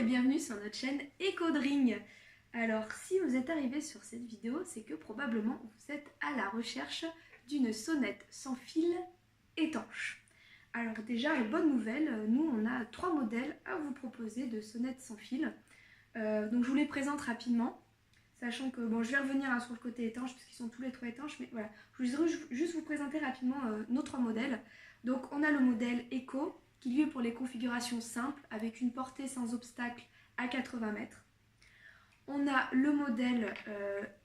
bienvenue sur notre chaîne EcoDring. Alors si vous êtes arrivé sur cette vidéo, c'est que probablement vous êtes à la recherche d'une sonnette sans fil étanche. Alors déjà, bonne nouvelle, nous on a 3 modèles à vous proposer de sonnettes sans fil. Donc je vous les présente rapidement, sachant que bon, je vais revenir sur le côté étanche parce qu'ils sont tous les 3 étanches, mais voilà, je voudrais juste vous présenter rapidement nos 3 modèles. Donc on a le modèle Eco, qui lui est pour les configurations simples avec une portée sans obstacle à 80 mètres. On a le modèle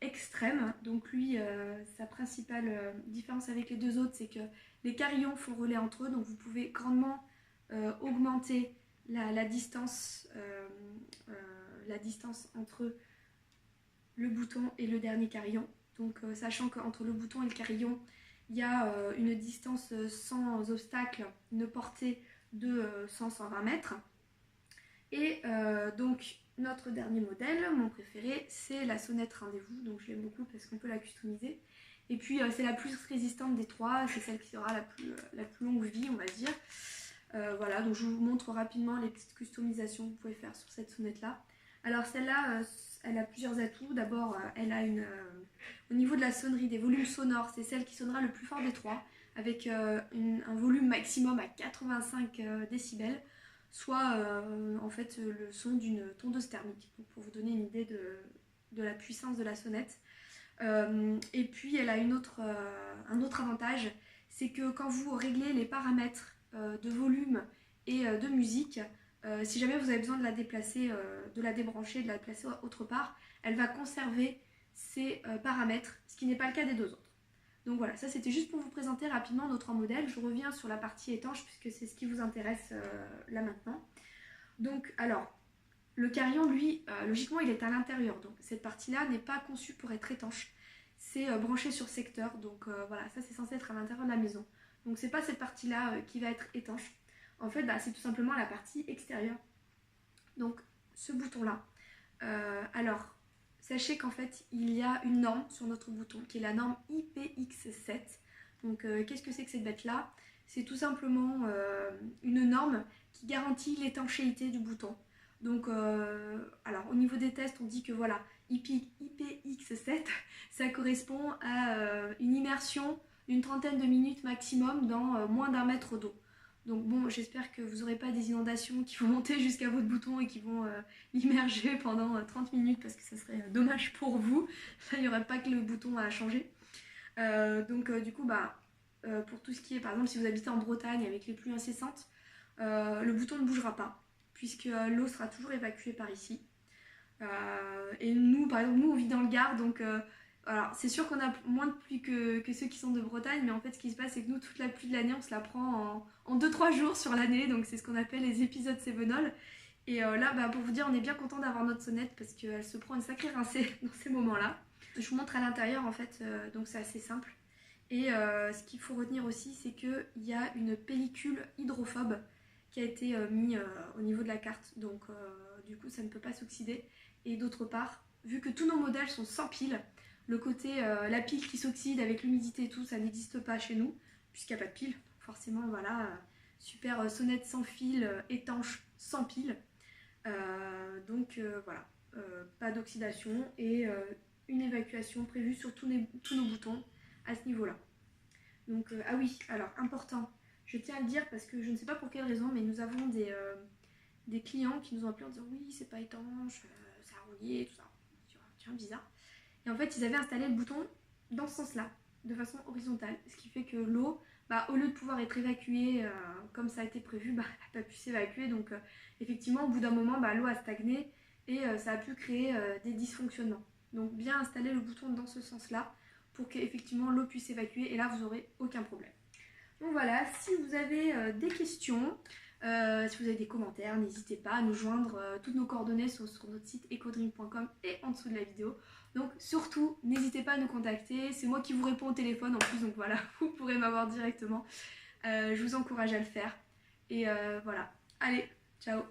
extrême, donc lui, sa principale différence avec les deux autres, c'est que les carillons font relais entre eux, donc vous pouvez grandement augmenter la distance entre le bouton et le dernier carillon. Donc sachant qu'entre le bouton et le carillon, il y a une distance sans obstacle, une portée de 100-120 mètres. Et donc notre dernier modèle, mon préféré, c'est la sonnette rendez-vous. Donc je l'aime beaucoup parce qu'on peut la customiser. Et puis c'est la plus résistante des trois, c'est celle qui aura la plus longue vie, on va dire. Voilà, donc je vous montre rapidement les petites customisations que vous pouvez faire sur cette sonnette là. Alors celle-là, elle a plusieurs atouts. D'abord, elle a au niveau de la sonnerie, des volumes sonores, c'est celle qui sonnera le plus fort des trois, avec un volume maximum à 85 décibels, soit en fait le son d'une tondeuse thermique, donc pour vous donner une idée de la puissance de la sonnette. Et puis elle a un autre avantage, c'est que quand vous réglez les paramètres de volume et de musique, si jamais vous avez besoin de la déplacer, de la débrancher, de la placer autre part, elle va conserver ces paramètres, ce qui n'est pas le cas des deux autres. Donc voilà, ça c'était juste pour vous présenter rapidement nos 3 modèles. Je reviens sur la partie étanche puisque c'est ce qui vous intéresse là maintenant. Donc alors, le carillon lui, logiquement il est à l'intérieur, donc cette partie-là n'est pas conçue pour être étanche. C'est branché sur secteur, donc voilà, ça c'est censé être à l'intérieur de la maison. Donc c'est pas cette partie-là qui va être étanche. En fait, c'est tout simplement la partie extérieure. Donc ce bouton-là, alors sachez qu'en fait il y a une norme sur notre bouton qui est la norme IPX7. Donc qu'est-ce que c'est que cette bête-là? C'est tout simplement une norme qui garantit l'étanchéité du bouton. Donc alors au niveau des tests on dit que voilà, IPX7 ça correspond à une immersion d'une trentaine de minutes maximum dans moins d'1 mètre d'eau. Donc bon, j'espère que vous n'aurez pas des inondations qui vont monter jusqu'à votre bouton et qui vont l'immerger pendant 30 minutes parce que ça serait dommage pour vous. Là, il n'y aurait pas que le bouton à changer. Du coup, pour tout ce qui est, par exemple, si vous habitez en Bretagne avec les pluies incessantes, le bouton ne bougera pas puisque l'eau sera toujours évacuée par ici. Et nous, par exemple, nous on vit dans le Gard, donc alors c'est sûr qu'on a moins de pluie que ceux qui sont de Bretagne, mais en fait ce qui se passe c'est que nous toute la pluie de l'année on se la prend en 2-3 jours sur l'année, donc c'est ce qu'on appelle les épisodes Cévenol. Et là pour vous dire, on est bien content d'avoir notre sonnette parce qu'elle se prend une sacrée rincée dans ces moments là. Je vous montre à l'intérieur en fait, donc c'est assez simple. Et ce qu'il faut retenir aussi, c'est qu'il y a une pellicule hydrophobe qui a été mise au niveau de la carte, donc du coup ça ne peut pas s'oxyder. Et d'autre part, vu que tous nos modèles sont sans pile, le côté la pile qui s'oxyde avec l'humidité et tout, ça n'existe pas chez nous, puisqu'il n'y a pas de pile. Forcément, voilà, super sonnette sans fil, étanche, sans pile. Voilà, pas d'oxydation et une évacuation prévue sur tous nos boutons à ce niveau-là. Donc, ah oui, alors important, je tiens à le dire parce que je ne sais pas pour quelle raison, mais nous avons des clients qui nous ont appelé en disant oui, c'est pas étanche, ça a rouillé, tout ça. Tiens, bizarre. Et en fait, ils avaient installé le bouton dans ce sens-là, de façon horizontale, ce qui fait que l'eau, au lieu de pouvoir être évacuée comme ça a été prévu, elle n'a pas pu s'évacuer. Donc effectivement, au bout d'un moment, l'eau a stagné et ça a pu créer des dysfonctionnements. Donc bien installer le bouton dans ce sens-là pour qu'effectivement l'eau puisse s'évacuer et là, vous n'aurez aucun problème. Donc voilà, si vous avez des questions, si vous avez des commentaires, n'hésitez pas à nous joindre. Toutes nos coordonnées sont sur notre site ecodring.com et en dessous de la vidéo. Donc surtout, n'hésitez pas à nous contacter. C'est moi qui vous réponds au téléphone en plus, donc voilà, vous pourrez m'avoir directement. Je vous encourage à le faire. Et voilà, allez, ciao!